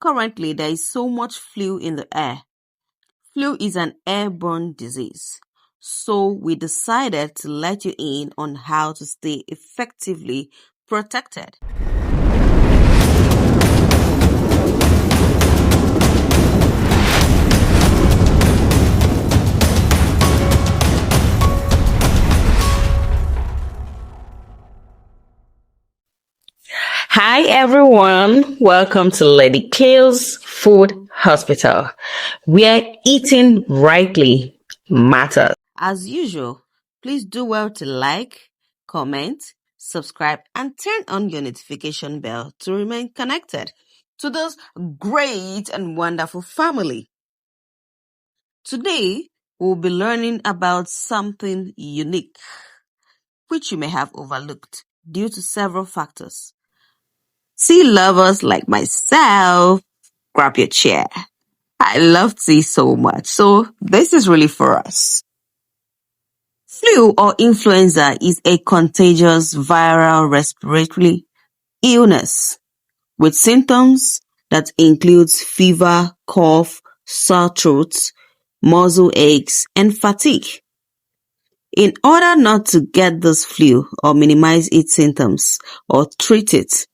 Currently, there is so much flu in the air. Flu is an airborne disease. So we decided to let you in on how to stay effectively protected. Hi everyone, welcome to Lady Kale's Food Hospital, where eating rightly matters. As usual, please do well to like, comment, subscribe, and turn on your notification bell to remain connected to this great and wonderful family. Today, we'll be learning about something unique, which you may have overlooked due to several factors. Tea lovers like myself, grab your chair. I love tea so much, so this is really for us. Flu or influenza is a contagious viral respiratory illness with symptoms that includes fever, cough, sore throat, muscle aches, and fatigue. In order not to get this flu or minimize its symptoms or treat it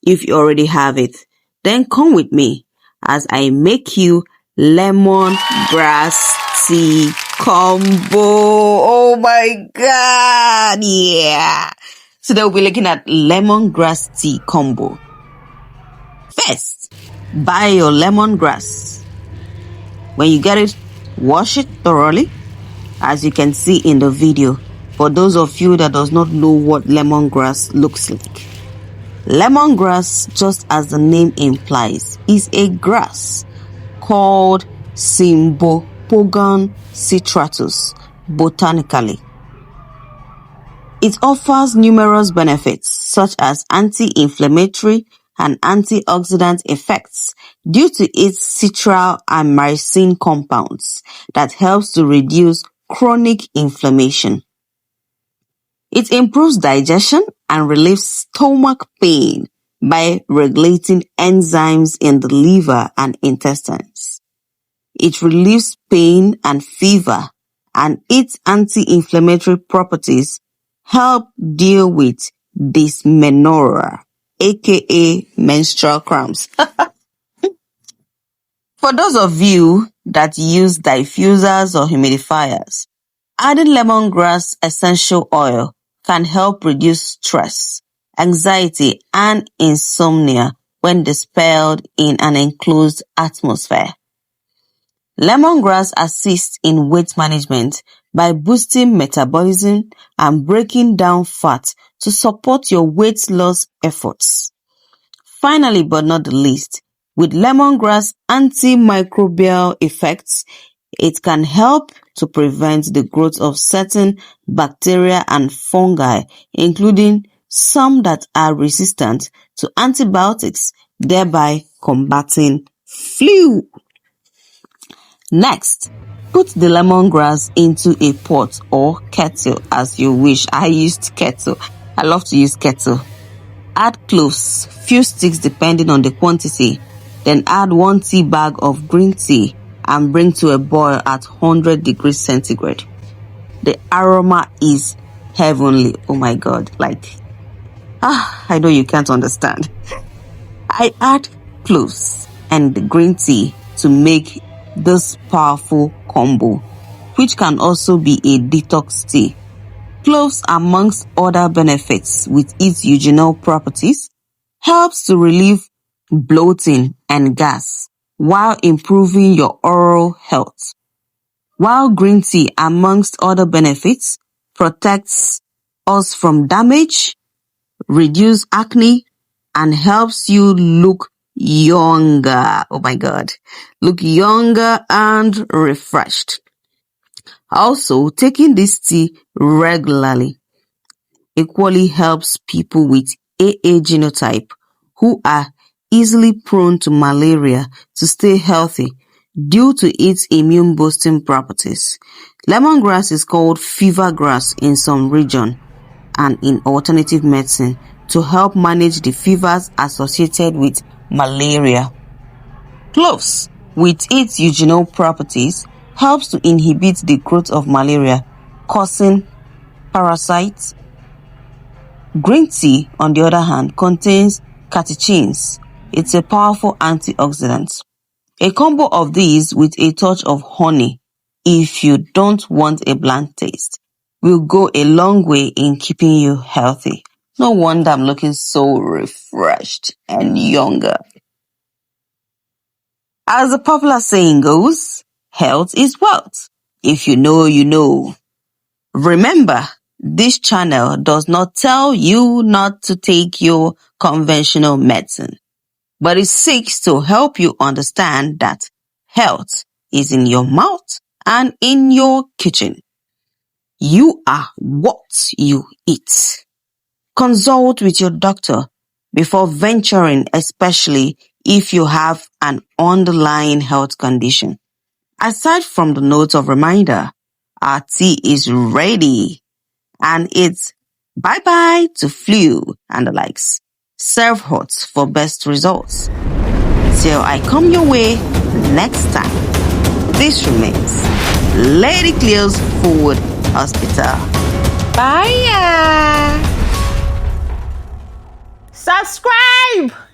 if you already have it, then come with me as I make you lemongrass tea combo. Oh my god, yeah. Today we'll be looking at lemongrass tea combo. First, buy your lemongrass. When you get it, wash it thoroughly, as you can see in the video, for those of you that does not know what lemongrass looks like. Lemongrass, just as the name implies, is a grass called Cymbopogon citratus botanically. It offers numerous benefits such as anti-inflammatory and antioxidant effects due to its citral and myrcene compounds that helps to reduce chronic inflammation. It improves digestion and relieves stomach pain by regulating enzymes in the liver and intestines. It relieves pain and fever, and its anti-inflammatory properties help deal with dysmenorrhea, aka menstrual cramps. For those of you that use diffusers or humidifiers, adding lemongrass essential oil can help reduce stress, anxiety, and insomnia when dispelled in an enclosed atmosphere. Lemongrass assists in weight management by boosting metabolism and breaking down fat to support your weight loss efforts. Finally, but not the least, with lemongrass antimicrobial effects, it can help to prevent the growth of certain bacteria and fungi, including some that are resistant to antibiotics, thereby combating flu. Next, put the lemongrass into a pot or kettle as you wish. I used kettle. I love to use kettle. Add cloves, few sticks depending on the quantity. Then add 1 tea bag of green tea and bring to a boil at 100 degrees centigrade. The aroma is heavenly. Oh my god, I know you can't understand. I add cloves and the green tea to make this powerful combo, which can also be a detox tea. Cloves, amongst other benefits with its eugenol properties, helps to relieve bloating and gas while improving your oral health. While green tea, amongst other benefits, protects us from damage, reduce acne, and helps you look younger. Oh my god. Look younger and refreshed. Also, taking this tea regularly equally helps people with AA genotype who are easily prone to malaria to stay healthy due to its immune boosting properties. Lemongrass is called fever grass in some regions and in alternative medicine to help manage the fevers associated with malaria. Cloves, with its eugenol properties, helps to inhibit the growth of malaria, causing parasites. Green tea, on the other hand, contains catechins. It's a powerful antioxidant. A combo of these with a touch of honey, if you don't want a bland taste, will go a long way in keeping you healthy. No wonder I'm looking so refreshed and younger. As the popular saying goes, health is wealth. If you know, you know. Remember, this channel does not tell you not to take your conventional medicine, but it seeks to help you understand that health is in your mouth and in your kitchen. You are what you eat. Consult with your doctor before venturing, especially if you have an underlying health condition. Aside from the note of reminder, our tea is ready, and it's bye-bye to flu and the likes. Serve hot for best results. Till I come your way next time, this remains Lady Cleo's Food Hospital. Bye! Subscribe!